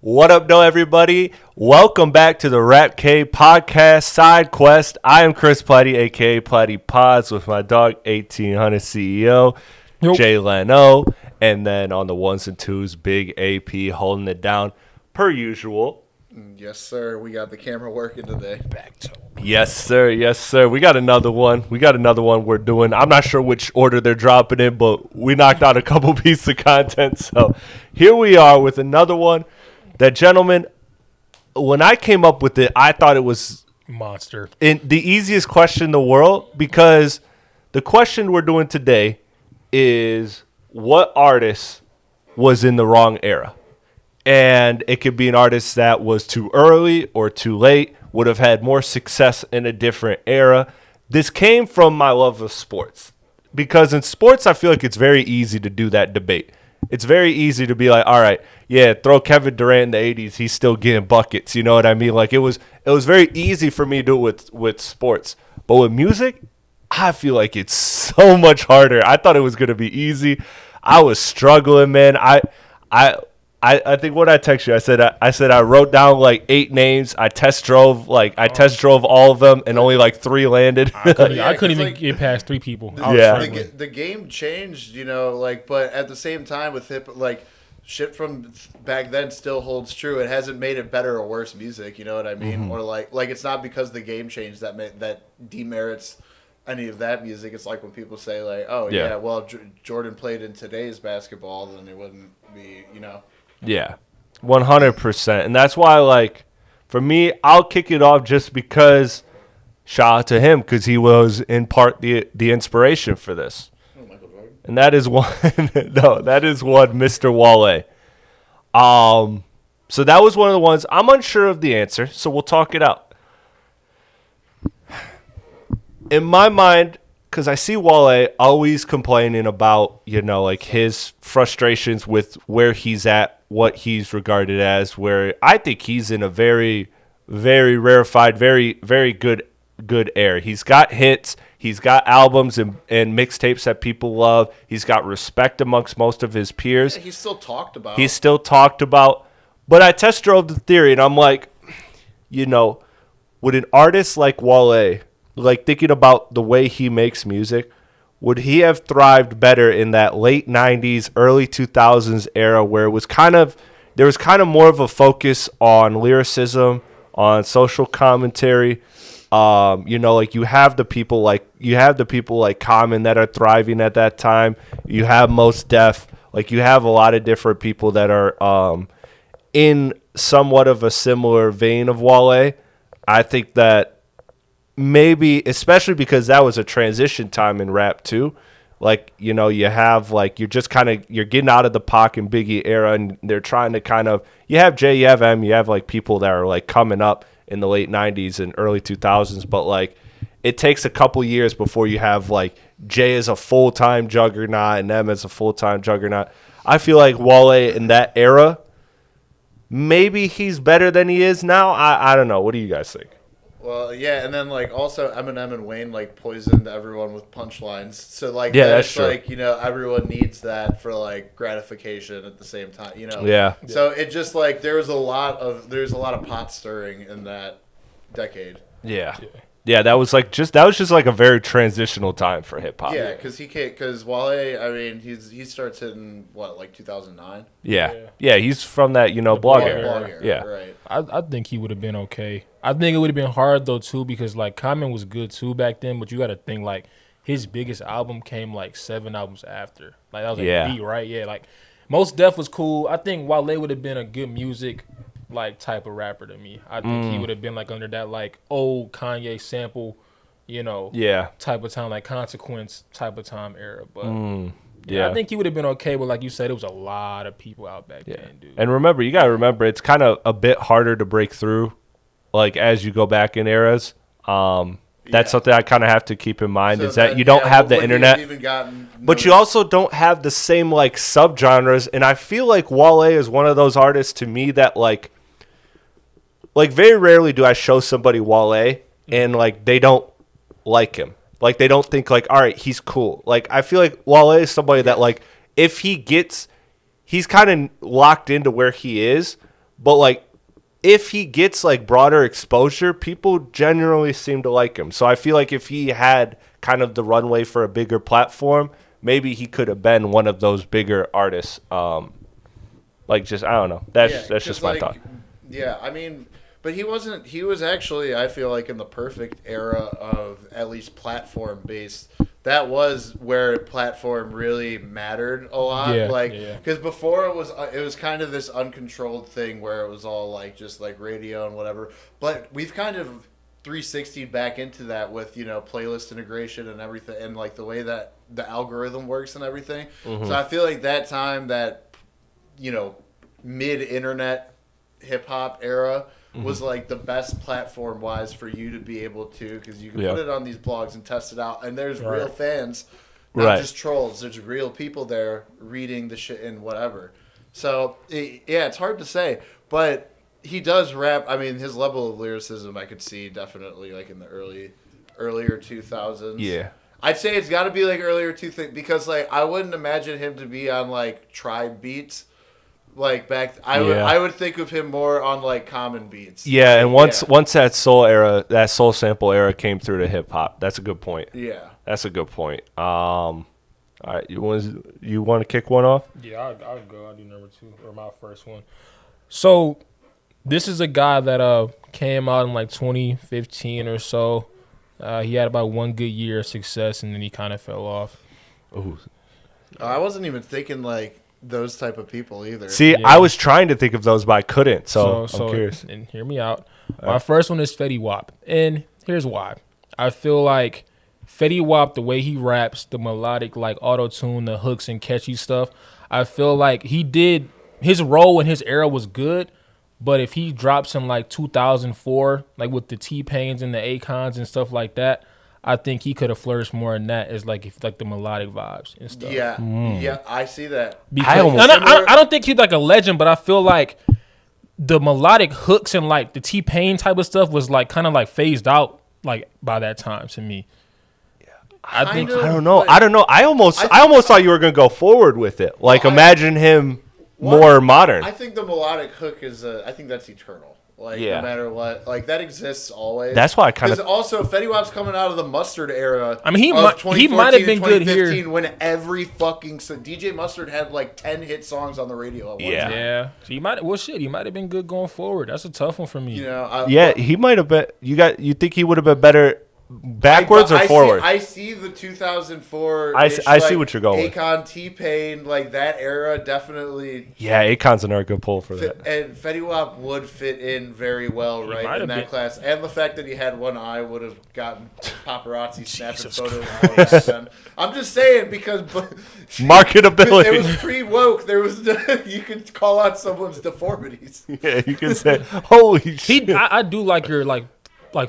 What up, though, everybody? Welcome back to the Rap K Podcast Side Quest. I am Chris Platte, a.k.a. Platte Pods, with my dog, 1800 CEO, Jay Leno, and then on the ones and twos, Big AP holding it down, per usual. Yes, sir. We got the camera working today. Back to Yes, sir. Yes, sir. We got another one. We're doing. I'm not sure which order they're dropping in, but we knocked out a couple pieces of content. So here we are with another one. That, gentleman, when I came up with it, I thought it was monster. the easiest question in the world, because the question we're doing today is what artist was in the wrong era? And it could be an artist that was too early or too late, would have had more success in a different era. This came from my love of sports, because in sports, I feel like it's very easy to do that debate. It's very easy to be like, all right, yeah, throw Kevin Durant in the 80s. He's still getting buckets. You know what I mean? Like, it was very easy for me to do it with sports. But with music, I feel like it's so much harder. I thought it was going to be easy. I was struggling, man. I think what I text you, I said I wrote down like 8 names. I test drove all of them, and only like 3 landed. I couldn't even get past 3 people. The game changed, but at the same time with shit from back then still holds true. It hasn't made it better or worse music, you know what I mean? Mm-hmm. Or like it's not because the game changed that demerits any of that music. It's like when people say like, oh yeah, well Jordan played in today's basketball, then it wouldn't be, Yeah, 100%. And that's why, like, for me, I'll kick it off just because, shout out to him, because he was in part the inspiration for this. Oh, Michael Jordan. And that is one, Mr. Wale. So that was one of the ones. I'm unsure of the answer, so we'll talk it out. In my mind, because I see Wale always complaining about, like his frustrations with where he's at, what he's regarded as, where I think he's in a very, very rarefied, very, very good air. He's got hits. He's got albums and mixtapes that people love. He's got respect amongst most of his peers. Yeah, he's still talked about. But I test drove the theory, and I'm like, would an artist like Wale, like thinking about the way he makes music, would he have thrived better in that late 90s, early 2000s era where there was kind of more of a focus on lyricism, on social commentary? Like you have the people like Common that are thriving at that time. You have Mos Def, like you have a lot of different people that are in somewhat of a similar vein of Wale. I think that maybe, especially because that was a transition time in rap too. Like, you have like, you're getting out of the Pac and Biggie era, and they're trying to you have Jay, you have M, you have like people that are like coming up in the late 90s and early 2000s, but like it takes a couple years before you have like Jay as a full-time juggernaut and M as a full-time juggernaut. I feel like Wale in that era, maybe he's better than he is now. I don't know. What do you guys think? Well, yeah, and then like also Eminem and Wayne like poisoned everyone with punchlines. So like that's true. Like everyone needs that for like gratification at the same time. Yeah. So it just like there's a lot of pot stirring in that decade. Yeah. That was just like a very transitional time for hip hop. Yeah, because Wale, I mean, he starts in what, like 2009. Yeah, he's from that blog era. Yeah, right. I think he would have been okay. I think it would have been hard though too, because like Common was good too back then, but you got to think like his biggest album came like 7 albums after. Like that was like beat, right? Yeah, like Mos Def was cool. I think Wale would have been a good music like type of rapper to me. I think he would have been like under that like old Kanye sample, type of time, like Consequence type of time era. But I think he would have been okay. But like you said, it was a lot of people out back then, dude. And you gotta remember, it's kind of a bit harder to break through, like as you go back in eras. That's something I kind of have to keep in mind, is that you don't have the internet, but you also don't have the same like subgenres. And I feel like Wale is one of those artists to me that like very rarely do I show somebody Wale and like they don't like him. Like they don't think like, all right, he's cool. Like I feel like Wale is somebody that like if he's kind of locked into where he is, but like if he gets like broader exposure, people generally seem to like him. So I feel like if he had kind of the runway for a bigger platform, maybe he could have been one of those bigger artists. Like just I don't know. That's just my thought. Yeah, I mean, but he wasn't. He was actually, I feel like, in the perfect era of at least platform based. That was where platform really mattered a lot. Yeah, like, yeah. because before it was kind of this uncontrolled thing where it was all like just like radio and whatever. But we've kind of 360'd back into that with playlist integration and everything, and like the way that the algorithm works and everything. Mm-hmm. So I feel like that time that mid-internet hip-hop era was like the best platform-wise for you to be able to, because you can put it on these blogs and test it out, and there's real fans, not just trolls. There's real people there reading the shit and whatever. So, it's hard to say, but he does rap. I mean, his level of lyricism I could see definitely like in the earlier 2000s. Yeah. I'd say it's got to be like earlier because like I wouldn't imagine him to be on like Tribe beats. Like back, I would think of him more on like Common beats. Yeah, and once that soul sample era came through to hip hop, that's a good point. Yeah, that's a good point. All right, you want to kick one off? Yeah, I'll go. I'll do number 2 or my first one. So this is a guy that came out in like 2015 or so. He had about one good year of success, and then he kind of fell off. Oh, I wasn't even thinking like those type of people either. See, I was trying to think of those, but I couldn't. So I'm curious. And hear me out. My first one is Fetty Wap, and here's why. I feel like Fetty Wap, the way he raps, the melodic like auto tune, the hooks and catchy stuff. I feel like his role in his era was good, but if he drops in like 2004, like with the T-Pains and the Akons and stuff like that, I think he could have flourished more in that as like the melodic vibes and stuff. Yeah, I see that. I don't think he's like a legend, but I feel like the melodic hooks and like the T-Pain type of stuff was like kind of like phased out like by that time to me. I don't know. I almost thought you were gonna go forward with it. Like imagine him more modern. I think the melodic hook is I think that's eternal. Like, no matter what. Like, that exists always. That's why I kind of... Because also, Fetty Wap's coming out of the Mustard era. I mean, he might have been good here. When every fucking... DJ Mustard had, like, 10 hit songs on the radio at one time. Yeah. So he might have been good going forward. That's a tough one for me. He might have been... You think he would have been better backwards or forward? I see the 2004... I see what you're going with. Akon, T-Pain, like, that era definitely... Yeah, Akon's another good pull for that. And Fetty Wap would fit in very well in that class. And the fact that he had one eye would have gotten paparazzi snapping photos of him. I'm just saying because... Marketability. It was pre-woke. There was... You could call out someone's deformities. Yeah, you can say, holy shit. I do like your, like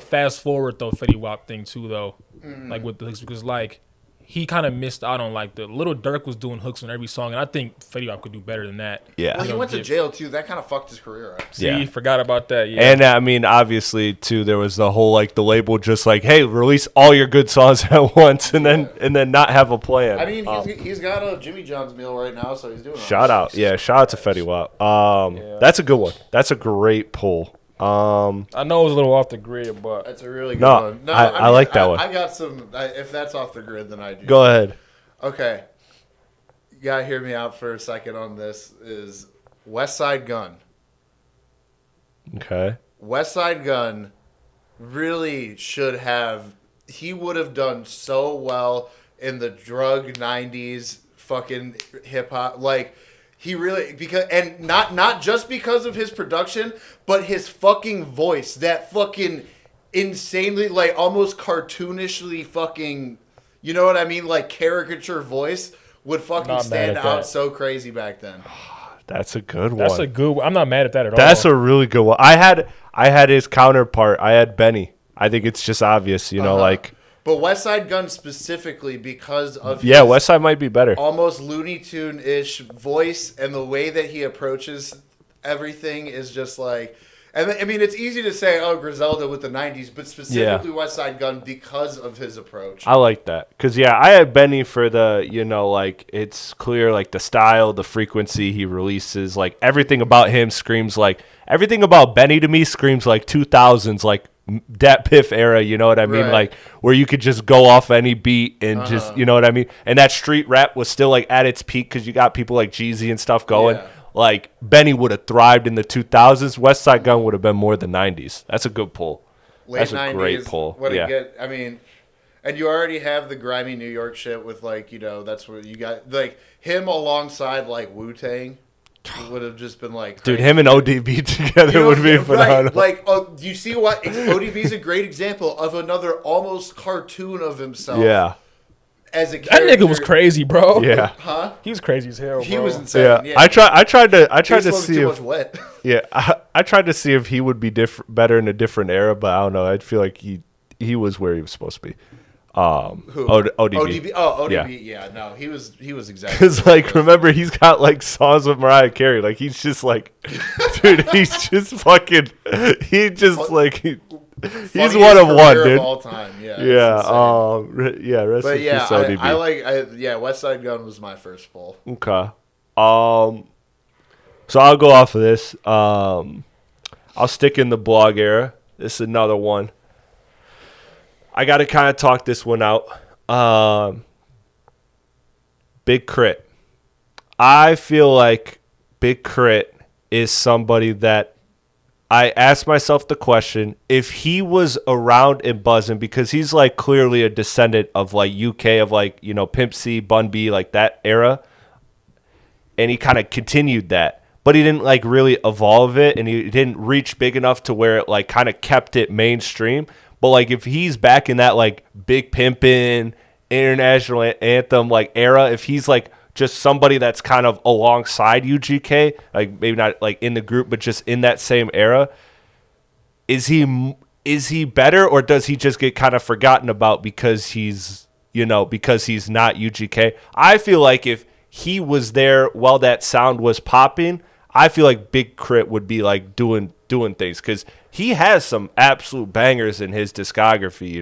fast forward though Fetty Wap thing too though, like with the hooks, because like he kind of missed out on like the Little Durk was doing hooks on every song, and I think Fetty Wap could do better than that. Yeah, well, he went to jail too. That kind of fucked his career up. See, forgot about that. Yeah, and I mean obviously too there was the whole like the label just like, hey, release all your good songs at once and then not have a plan. I mean he's got a Jimmy John's meal right now, so he's doing. Shout out to Fetty Wap. That's a good one. That's a great pull. I know it was a little off the grid, but that's a really good one. No, I like that one. I got some. If that's off the grid, then I do. Go ahead. Okay, you gotta hear me out for a second on this. Is West Side Gun? Okay. West Side Gun really should have. He would have done so well in the drug '90s fucking hip hop, like. He really and not just because of his production, but his fucking voice, that fucking insanely like almost cartoonishly fucking, you know what I mean, like caricature voice would fucking stand out so crazy back then. That's a good one. That's a good one. I'm not mad at that at all. That's a really good one. I had his counterpart. I had Benny. I think it's just obvious, like. But West Side Gun specifically because of his West Side might be better. Almost Looney Tune-ish voice and the way that he approaches everything is just like, And I mean, it's easy to say, oh, Griselda with the 90s, but specifically West Side Gun because of his approach. I like that. Because, I had Benny for the, like, it's clear, like, the style, the frequency he releases. Like, everything about him screams like, everything about Benny to me screams like 2000s, like, Dat Piff era, you know what I mean? Right. Like, where you could just go off any beat and just, you know what I mean? And that street rap was still, like, at its peak because you got people like Jeezy and stuff going. Yeah. Like, Benny would have thrived in the 2000s. West Side Gun would have been more the 90s. That's a good pull. Late That's a 90s, great pull. I mean, and you already have the grimy New York shit with, like, that's where you got, like, him alongside, like, Wu-Tang would have just been, like, Dude, crazy. him and ODB together would be phenomenal. Right. Like, do you see what? ODB's a great example of another almost cartoon of himself. Yeah. As a That character. nigga was crazy, bro. Yeah. Huh? He was crazy as hell, bro. He was insane. Yeah. Yeah. I tried to He was see too if much wet. Yeah, I tried to see if he would be better in a different era, but I don't know. I'd feel like he was where he was supposed to be. Who? ODB. ODB. Oh, Yeah. ODB. Yeah. No, he was exactly. Because, like, remember, he's got, like, songs with Mariah Carey. Like, he's just, like, dude, he's just fucking, he just, like, he's Funniest one of one, career dude. of all time. Yeah. Yeah, rest But in yeah, peace, ODB. yeah, West Side Gun was my first pull. Okay. So I'll go off of this. I'll stick in the blog era. This is another one. I got to kind of talk this one out. Big Crit. I feel like Big Crit is somebody that I asked myself the question, if he was around and buzzing, because he's, like, clearly a descendant of, like, UK, of, like, Pimp C, Bun B, like, that era. And he kind of continued that. But he didn't, like, really evolve it, and he didn't reach big enough to where it, like, kind of kept it mainstream. But, like, if he's back in that, like, Big Pimpin', International Anthem, like, era, if he's, like, just somebody that's kind of alongside UGK, like, maybe not, like, in the group, but just in that same era, is he better, or does he just get kind of forgotten about because he's not UGK? I feel like if he was there while that sound was popping, I feel like Big Crit would be, like, doing things, because he has some absolute bangers in his discography,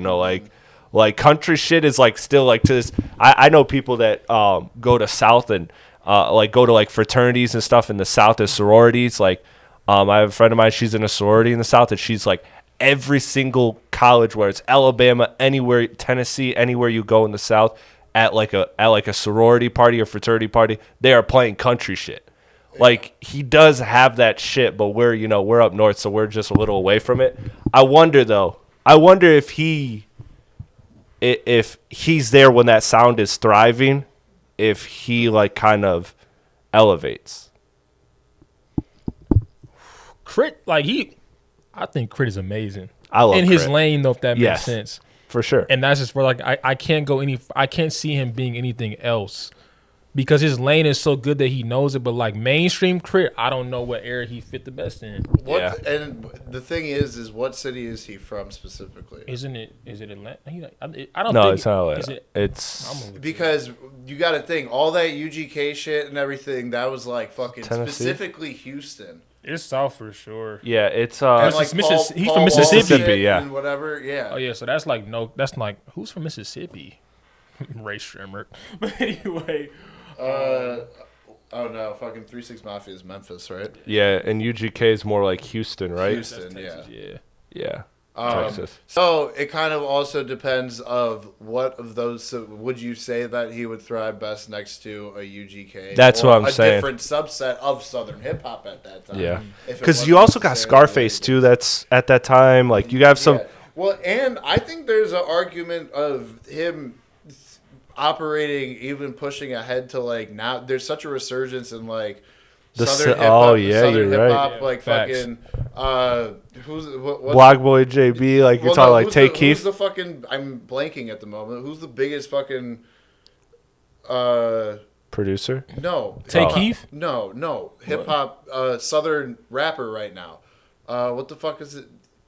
like country shit is, like, still, like, to this. I know people that go to South and like go to, like, fraternities and stuff in the South as sororities. Like, I have a friend of mine, she's in a sorority in the South, and she's, like, every single college, where it's Alabama, anywhere, Tennessee, anywhere you go in the South, at like a sorority party or fraternity party, they are playing country shit. Like, he does have that shit, but we're up north, so we're just a little away from it. I wonder if he's there when that sound is thriving, if he, like, kind of elevates. Crit, like, I think Crit is amazing. I love in his Crit. lane, though, if that makes Yes. sense. For sure. And that's just for, like, I can't see him being anything else, because his lane is so good that he knows it. But, like, mainstream Crit, I don't know what era he fit the best in. Yeah. And the thing is what city is he from specifically? Is it Atlanta? I don't No, think it's not Atlanta. Is it, It's Because you got to think, all that UGK shit and everything, that was, like, fucking Tennessee? specifically Houston. it's South for sure. yeah, it's And, like, he's Paul from Wall Mississippi, shit yeah. and whatever, yeah. Oh yeah, so that's like who's from Mississippi? Ray Strimmer. But anyway, Oh no, fucking 3-6 Mafia is Memphis, right? yeah, and UGK is more like Houston, right? Houston, Texas, yeah. Yeah. Texas. So it kind of also depends of what of those. So would you say that he would thrive best next to a UGK? That's or what I'm a saying. different subset of Southern hip hop at that time. Yeah. If it Because wasn't you also got necessarily Scarface related. too. That's at that time. Like, you have some. Yeah. Well, and I think there's an argument of him operating, even pushing ahead to, like, now. There's such a resurgence in, like, The Southern s- hip hop. oh, yeah, Southern you're hip right. hop, Yeah, like facts. fucking. What's Block Boy JB, like, you're Well, talking no, like who's Take the, Keith. Who's the fucking? I'm blanking at the moment. Who's the biggest fucking? Producer. No. Take hip-hop- Keith? No. Hip hop Southern rapper right now. What the fuck is it?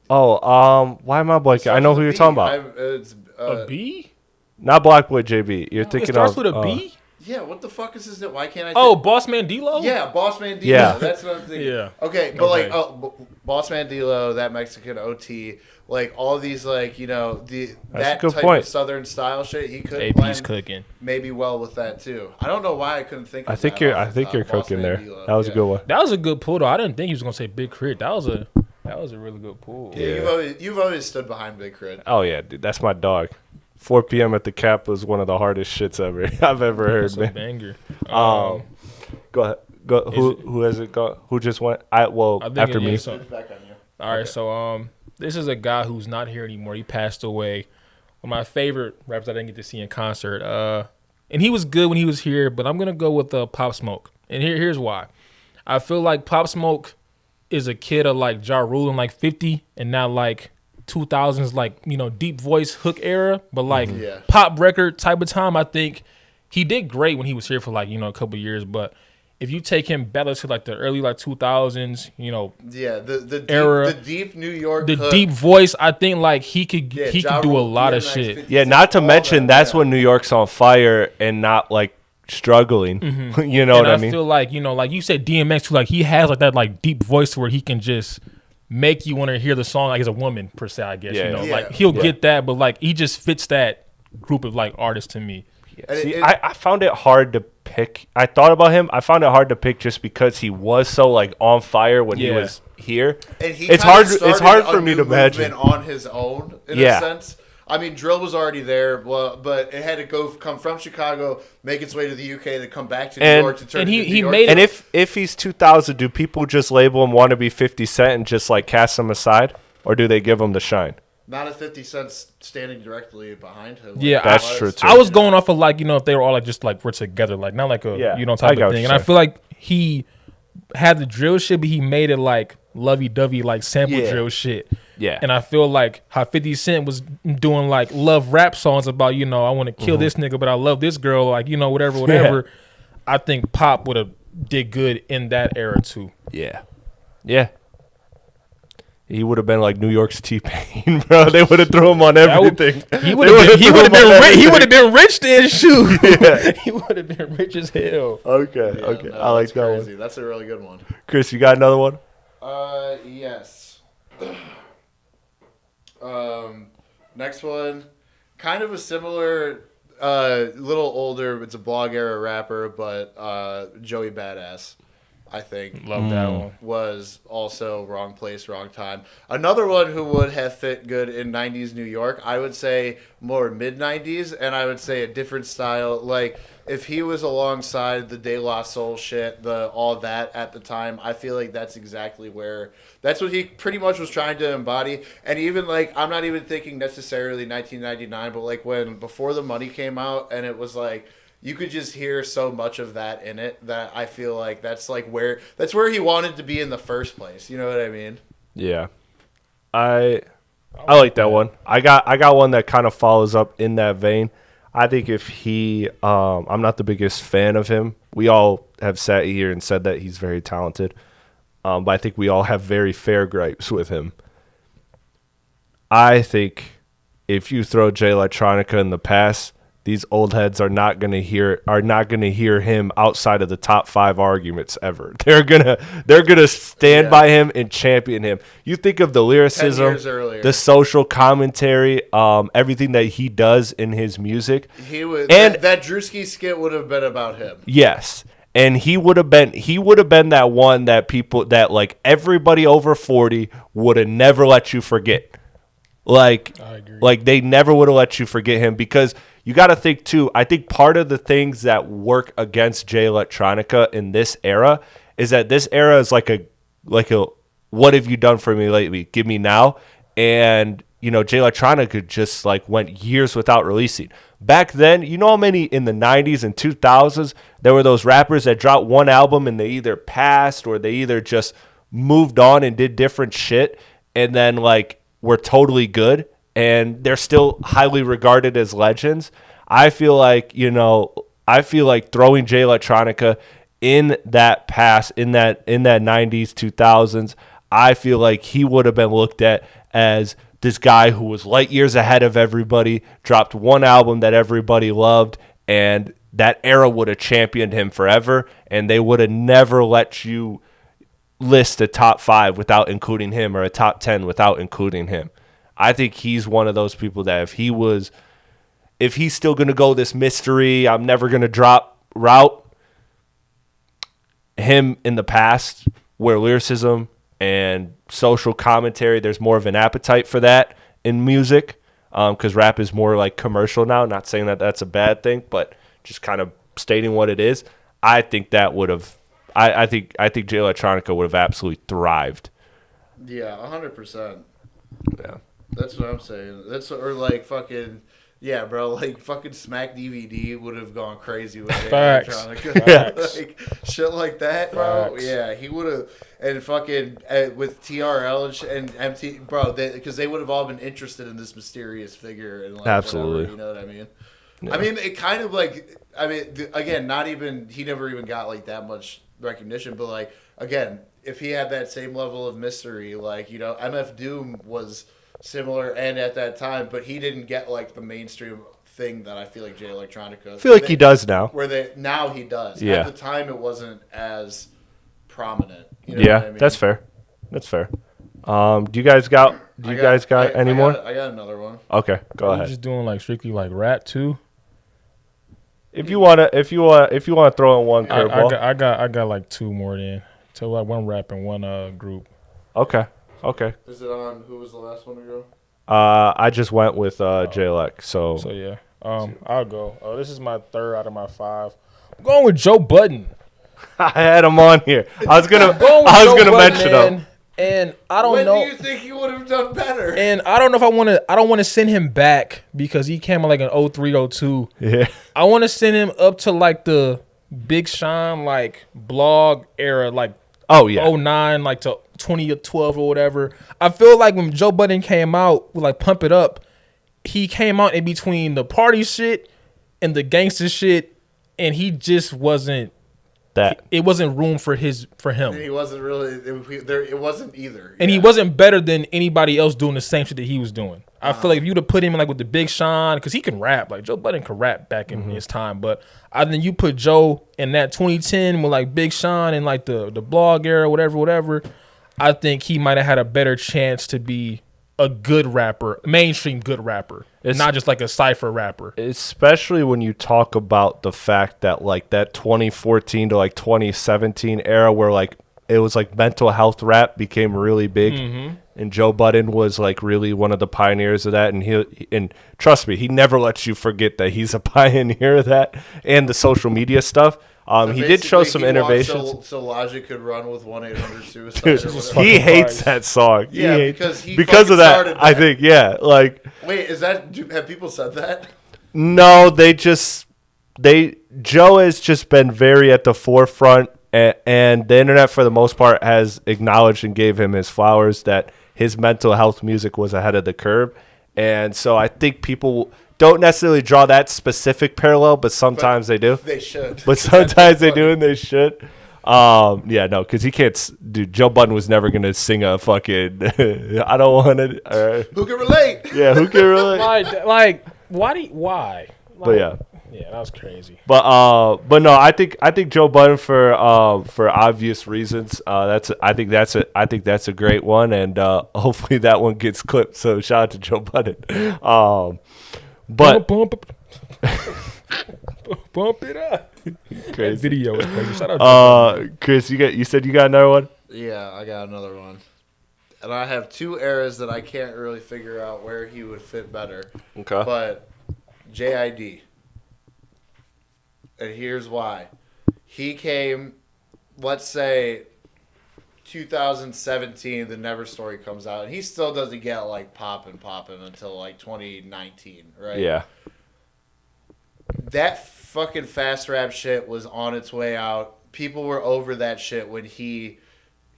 Oh, why am I blanking? I know who you're talking about. It's, A B? Not Block Boy JB. You're It thinking starts of. with a B. Yeah, what the fuck is his name? Why can't I? Oh, Boss Man D-Lo? Yeah, Boss Man D-Lo. Yeah. That's what I'm thinking. Yeah. Okay, but Boss Man D-Lo, that Mexican OT, like all these, like that type of Southern style shit. He could AP's cooking maybe well with that too. I don't know why I couldn't think. I think you're cooking there. D-Lo. That was a good one. That was a good pull though. I didn't think he was gonna say Big Crit. That was a really good pull. Yeah, you've always stood behind Big Crit. Oh yeah, dude, that's my dog. 4 p.m. at the Cap was one of the hardest shits I've ever heard, That's man. a banger. Go ahead. Go. Who has it? Go. Who just went? After me. It's back on you. All right, so this is a guy who's not here anymore. He passed away. One of my favorite rappers I didn't get to see in concert. And he was good when he was here, but I'm gonna go with Pop Smoke. And here's why. I feel like Pop Smoke is a kid of like Ja Rule in like 50 and not like 2000s like deep voice hook era, but like pop record type of time. I think he did great when he was here for like a couple years, but if you take him back to like the early like 2000s, the deep New York, the hook. deep voice, I think like he could do a lot of shit. Yeah, not to mention that's when New York's on fire and not like struggling. Mm-hmm. You know what I mean? I feel like like you said DMX too, like he has like that like deep voice where he can just make you want to hear the song like as a woman per se, I guess. Like he'll get that, but like he just fits that group of like artists to me. Yeah. See, I found it hard to pick. I thought about him. I found it hard to pick just because he was so like on fire when he was here. And he it's hard for me to imagine on his own in a sense. I mean, drill was already there, but it had to come from Chicago, make its way to the UK, then come back to New York to turn. And he New made York. And if he's 2000, do people just label him wannabe 50 Cent and just like cast him aside, or do they give him the shine? Not if 50 Cent's standing directly behind him. Yeah, that's true too. I was going off of like if they were all like just like we're together, like not like a type of thing. And I feel like he had the drill shit, but he made it like lovey-dovey, like sample drill shit. Yeah. And I feel like how 50 Cent was doing like love rap songs about, I want to kill this nigga, but I love this girl, like, whatever. Yeah. I think Pop would have did good in that era too. Yeah. Yeah. He would have been like New York's T-Pain, bro. They would have thrown him on everything. He would have been rich then, shoot. Yeah. He would have been rich as hell. Okay. No, I like that crazy. one. That's a really good one. Chris, you got another one? Yes. Next one, kind of a similar, little older. It's a blog era rapper, but Joey Badass, I think. Love that one. Was also wrong place, wrong time. Another one who would have fit good in 90s New York, I would say more mid-90s, and I would say a different style. Like, if he was alongside the De La Soul shit, all that at the time, I feel like that's exactly that's what he pretty much was trying to embody. And even like, I'm not even thinking necessarily 1999, but like when Before the Money came out, and it was like, you could just hear so much of that in it that I feel like that's where he wanted to be in the first place. You know what I mean? Yeah. I like that one. I got one that kind of follows up in that vein. I think if he, I'm not the biggest fan of him. We all have sat here and said that he's very talented. But I think we all have very fair gripes with him. I think if you throw Jay Electronica in the past, these old heads are not gonna hear him outside of the top 5 arguments ever. They're gonna stand by him and champion him. You think of the lyricism, 10 years earlier, the social commentary, everything that he does in his music. That Drewski skit would have been about him. Yes. And he would have been that one that people that like everybody over 40 would have never let you forget. Like they never would have let you forget him, because you got to think too. I think part of the things that work against Jay Electronica in this era is that this era is like a what have you done for me lately? Give me now. And Jay Electronica just like went years without releasing. Back then, you know how many in the 90s and 2000s there were those rappers that dropped one album and they either passed or they either just moved on and did different shit and then like were totally good and they're still highly regarded as legends. I feel like throwing Jay Electronica in that past, in that 90s, 2000s, I feel like he would have been looked at as this guy who was light years ahead of everybody, dropped one album that everybody loved, and that era would have championed him forever, and they would have never let you list a top 5 without including him or a top 10 without including him. I think he's one of those people that if he's still going to go this mystery, I'm never going to drop route, him in the past where lyricism and social commentary, there's more of an appetite for that in music, because rap is more like commercial now. Not saying that that's a bad thing, but just kind of stating what it is. I think that would have, I think Jay Electronica would have absolutely thrived. Yeah, 100%. Yeah. That's what I'm saying. Or like fucking, yeah, bro, like fucking Smack DVD would have gone crazy with Jay Electronica. Facts. Like shit like that, bro. Facts. Yeah, he would have, and fucking with TRL and MT, bro, because they would have all been interested in this mysterious figure and like absolutely, whatever, you know what I mean? Yeah. I mean, it kind of like, I mean, again, he never even got like that much recognition, but like, again, if he had that same level of mystery, like, you know, MF Doom was similar and at that time, but he didn't get like the mainstream thing that I feel like Jay Electronica. I feel like he does now. Now he does. Yeah. At the time, it wasn't as prominent. You know Yeah, what I mean? that's fair. That's fair. Do you guys got any more? I got another one. Okay, go Are ahead. you just doing like strictly like rap too? If you wanna throw in one curveball. I got like 2 more then. So like one rap and one group. Okay. Is it on? Who was the last one to go? I just went with J-Lec, so yeah. I'll go. This is my 3rd out of my 5. I'm going with Joe Budden. I had him on here. I was gonna mention him. And I don't know. When do you think he would have done better? And I don't know if I don't want to send him back because he came out like an 03, 02. Yeah. I want to send him up to like the Big Sean like blog era, like 09 like to 2012 or whatever. I feel like when Joe Budden came out with like Pump It Up, he came out in between the party shit and the gangster shit, and he just wasn't that. It wasn't room for him. He wasn't really. It wasn't either. And he wasn't better than anybody else doing the same shit that he was doing. I feel like if you'd have put him in like with the Big Sean, because he can rap. Like Joe Budden could rap back in his time, but I think you put Joe in that 2010 with like Big Sean and like the blog era, whatever. I think he might have had a better chance to be a good rapper, mainstream good rapper, not just like a cypher rapper. Especially when you talk about the fact that like that 2014 to like 2017 era where like it was like mental health rap became really big, and Joe Budden was like really one of the pioneers of that. And trust me, he never lets you forget that he's a pioneer of that and the social media stuff. He did show some innovations. So Logic could run with 1-800-SUICIDE. He hates that song. Yeah, because of that. I think, yeah. Like, wait, have people said that? No, Joe has just been very at the forefront, and the internet for the most part has acknowledged and gave him his flowers that his mental health music was ahead of the curve. And so I think people don't necessarily draw that specific parallel, but sometimes they do. They should. But sometimes they do, and they should. Because he can't. Dude, Joe Budden was never gonna sing a fucking. I don't want to. Who can relate? Yeah, who can relate? Like, why? But yeah. Yeah, that was crazy. But no, I think Joe Budden for obvious reasons. I think that's a great one, and hopefully that one gets clipped. So shout out to Joe Budden. But bump it up. Crazy. That video is crazy. Shout out Chris, you said you got another one? Yeah, I got another one. And I have 2 eras that I can't really figure out where he would fit better. Okay. But JID. And here's why. He came, let's say, 2017, the Never Story comes out, and he still doesn't get like popping until like 2019, right? Yeah. That fucking fast rap shit was on its way out. People were over that shit when he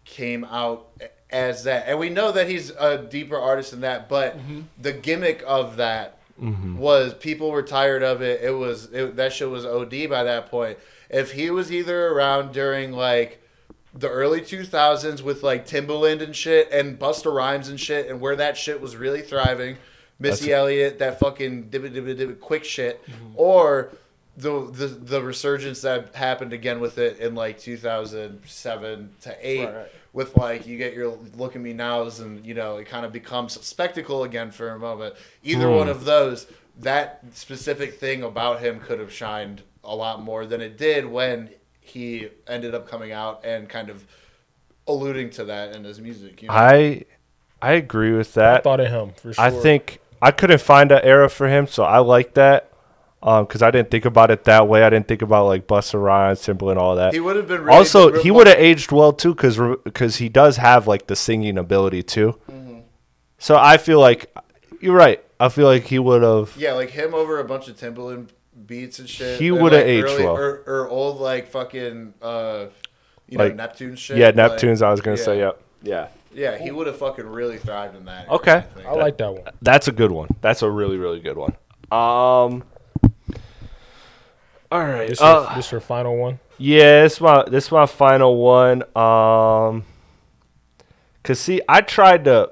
came out as that. And we know that he's a deeper artist than that, but the gimmick of that was people were tired of it. That shit was OD by that point. If he was either around during like the early 2000s with like Timbaland and shit and Busta Rhymes and shit, and where that shit was really thriving, Missy Elliott, that fucking quick shit, or the resurgence that happened again with it in like 2007 to 8 Right. with like you get your Look at Me Nows and it kind of becomes a spectacle again for a moment. Either one of those, that specific thing about him could have shined a lot more than it did when he ended up coming out and kind of alluding to that in his music. I agree with that. I thought of him for sure. I think I couldn't find an era for him, so I like that. Because I didn't think about it that way. I didn't think about like Busta Rhymes, Timbaland, and all that. He would have been really also he would have aged well too, because he does have like the singing ability too. Mm-hmm. So I feel like you're right. I feel like he would have. Yeah, like him over a bunch of Timbaland beats and shit. He would have aged well. Or old like fucking like Neptune shit. Yeah, Neptunes. I was gonna say, yep. Yeah. Yeah, he would have fucking really thrived in that. Okay, I like that one. That's a good one. That's a really, really good one. All right. This your final one? Yeah, this is my final one. Cause see, I tried to.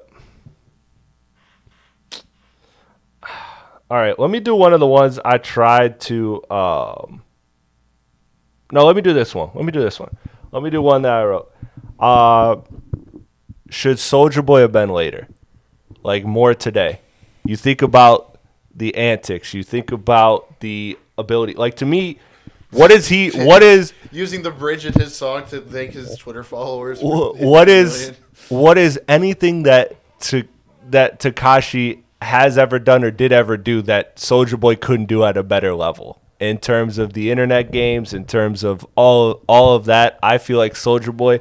All right, let me do one of the ones I tried to. No, let me do this one. Let me do one that I wrote. Should Soulja Boy have been later? Like more today? You think about the antics. You think about the ability. Like to me, what is using the bridge in his song to thank his Twitter followers? What is anything that Tekashi has ever done or did ever do that Soulja Boy couldn't do at a better level in terms of the internet games, in terms of all of that? I feel like Soulja Boy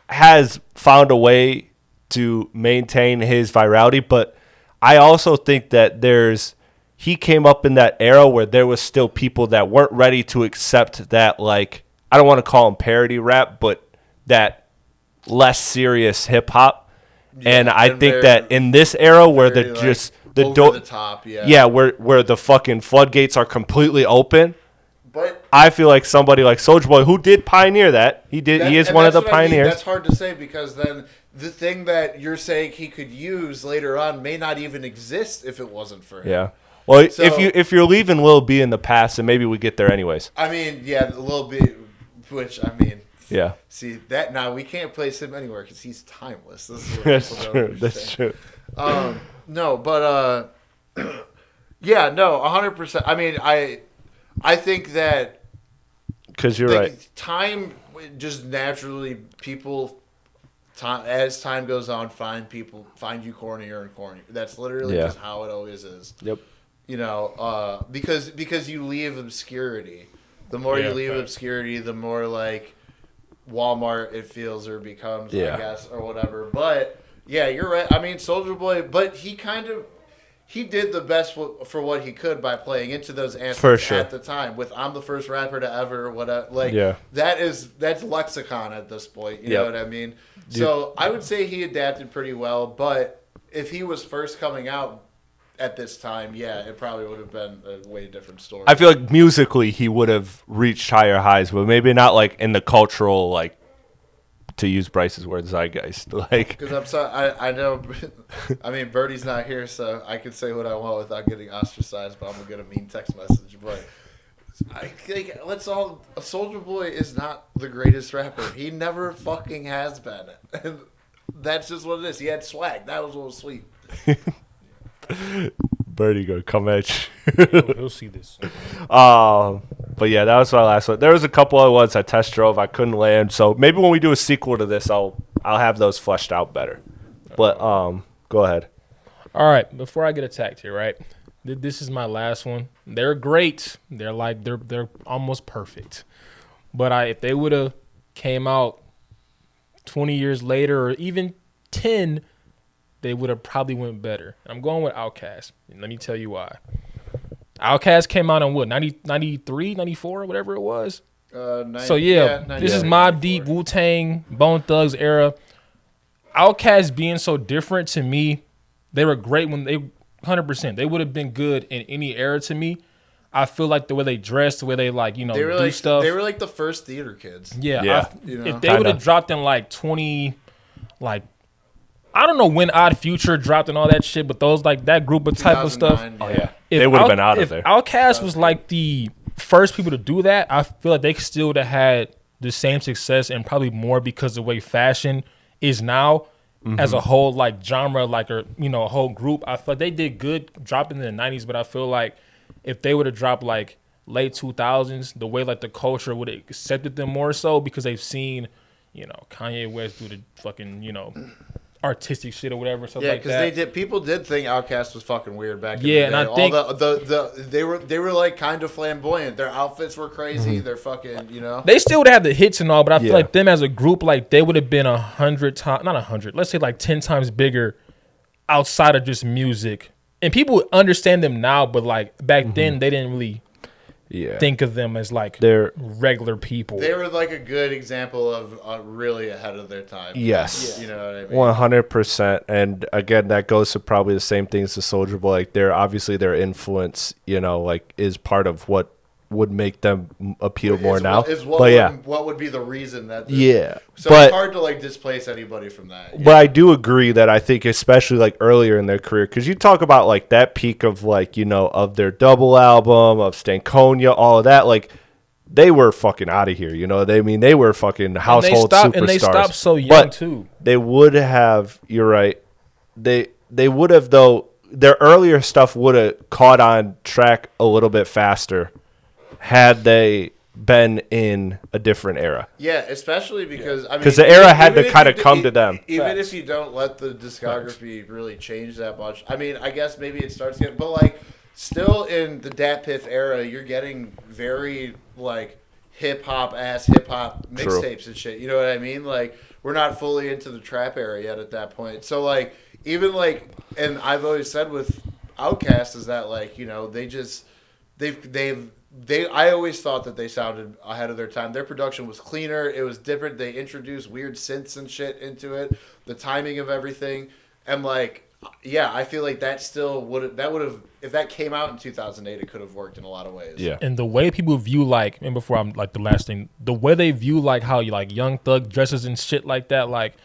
has found a way to maintain his virality, but I also think that he came up in that era where there was still people that weren't ready to accept that, like, I don't want to call him parody rap, but that less serious hip hop. Yeah, and I think that in this era where the top, where the fucking floodgates are completely open, but I feel like somebody like Soulja Boy, who did pioneer that, he is one of the pioneers. I mean, that's hard to say because then the thing that you're saying he could use later on may not even exist if it wasn't for him. Yeah. Well, so, if you're leaving Lil B in the past, then maybe we get there anyways. I mean, yeah, Lil B, which I mean, yeah. See that now we can't place him anywhere because he's timeless. That's true. That's true. No, but yeah, no, 100%. I mean, I think that because you're right. Time just naturally as time goes on, find you cornier and cornier. That's literally just how it always is. Yep. Because you leave obscurity. The more you leave obscurity, the more like Walmart it feels or becomes, I guess, or whatever. But yeah, you're right. I mean, Soulja Boy, but he did the best for what he could by playing into those anthems at the time. With "I'm the first rapper to ever," whatever. That's lexicon at this point. You know what I mean? So I would say he adapted pretty well. But if he was first coming out at this time, it probably would have been a way different story. I feel like musically he would have reached higher highs, but maybe not like in the cultural, like, to use Bryce's words, zeitgeist. Like, because I'm sorry, I know. I mean, Birdie's not here, so I can say what I want without getting ostracized. But I'm gonna get a mean text message. But I think Soulja Boy is not the greatest rapper. He never fucking has been, and that's just what it is. He had swag. That was what was sweet. Birdie gonna come at you. He'll see this. But yeah, that was my last one. There was a couple other ones I test drove I couldn't land, so maybe when we do a sequel to this, I'll have those fleshed out better. But go ahead. All right, before I get attacked here, right? This is my last one. They're great. They're almost perfect. But if they would have came out 20 years later or even 10, they would have probably went better. I'm going with Outkast. And let me tell you why. Outkast came out in what, 93, 94, whatever it was? This is Mobb Deep, Wu-Tang, Bone Thugs era. Outkast being so different to me, they were great when they 100%. They would have been good in any era to me. I feel like the way they dressed, the way they do stuff. They were like the first theater kids. Yeah. If they would have dropped in like 20, like, I don't know when Odd Future dropped and all that shit, but those like that group of type of stuff. Oh yeah, they would have been out of there. If Outkast was like the first people to do that, I feel like they still would have had the same success and probably more because of the way fashion is now as a whole, like genre, like a whole group. I feel like they did good dropping in the 90s, but I feel like if they would have dropped like late 2000s, the way like the culture would have accepted them more so because they've seen, Kanye West do the fucking, artistic shit or whatever, stuff like that. Yeah, because people did think Outkast was fucking weird back in the day. And I think they were like kind of flamboyant. Their outfits were crazy. They're fucking, They still would have the hits and all, but I feel like them as a group, like they would have been 100 times, not 100, let's say like 10 times bigger outside of just music. And people would understand them now, but like back then they didn't really think of them as like they're regular people. They were like a good example of really ahead of their time. Yes. You know what I mean? 100%. And again, that goes to probably the same thing as the Soulja Boy. Like obviously their influence, like is part of what would make them appeal more now. What would be the reason that? So it's hard to like displace anybody from that. But I do agree that I think especially like earlier in their career, because you talk about like that peak of like of their double album of Stankonia, all of that, like they were fucking out of here. They were fucking household superstars. And they stopped so young too. They would have. You're right. They would have though. Their earlier stuff would have caught on track a little bit faster had they been in a different era. Yeah, especially because the era had to kind of come to them. Even if you don't let the discography really change that much, I guess maybe it starts getting, but like still in the Dat Piff era, you're getting very like hip hop mixtapes and shit. You know what I mean? Like we're not fully into the trap era yet at that point. So like even like, and I've always said with Outkast is that like I always thought that they sounded ahead of their time. Their production was cleaner. It was different. They introduced weird synths and shit into it. The timing of everything. And like, I feel like that still would have, if that came out in 2008, it could have worked in a lot of ways. Yeah. And the way people view like, and before I'm like the last thing, the way they view like how you like Young Thug dresses and shit like that, like,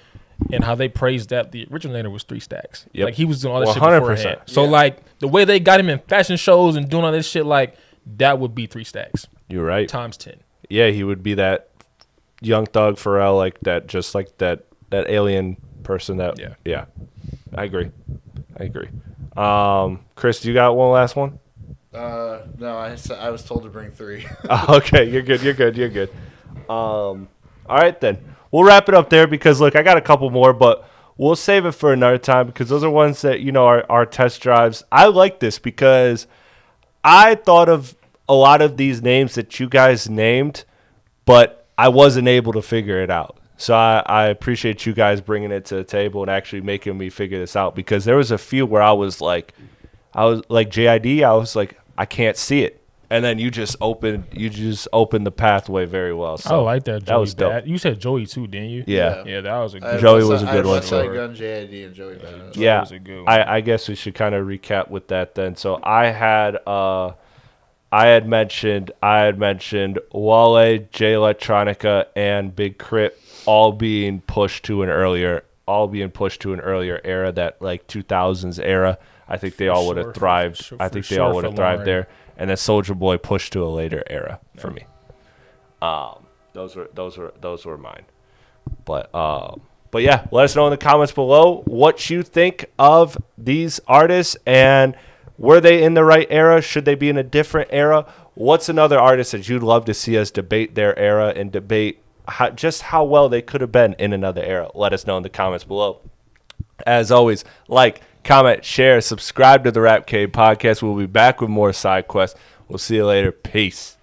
and how they praised that the originator was 3 Stacks. Yep. Like he was doing all that 100%. Shit beforehand. So like the way they got him in fashion shows and doing all this shit, like, that would be 3 Stacks. You're right. Times 10. Yeah, he would be that Young Thug Pharrell, like that, just like that alien person. Yeah. I agree. Chris, you got one last one? No, I was told to bring 3. Okay, you're good. All right then, we'll wrap it up there because look, I got a couple more, but we'll save it for another time because those are ones that are test drives. I like this because I thought of a lot of these names that you guys named, but I wasn't able to figure it out. So I appreciate you guys bringing it to the table and actually making me figure this out because there was a few where I was like JID, I was like, I can't see it. And then you just opened the pathway very well. So I like that. Joey, that was dope. You said Joey too, didn't you? Yeah, that was a good. Joey was a good one. Gun, JID, and Joey Bad. Yeah, was a good one. I guess we should kind of recap with that then. So I had mentioned Wale, J Electronica, and Big Crit all being pushed to an earlier era, that like 2000s era. I think they all would have thrived. I think they all would have thrived there. And then Soulja Boy pushed to a later era for me. Those were mine. But yeah, let us know in the comments below what you think of these artists and were they in the right era? Should they be in a different era? What's another artist that you'd love to see us debate their era and debate how well they could have been in another era? Let us know in the comments below. As always, like, comment, share, subscribe to the Rap Cave podcast. We'll be back with more side quests. We'll see you later. Peace.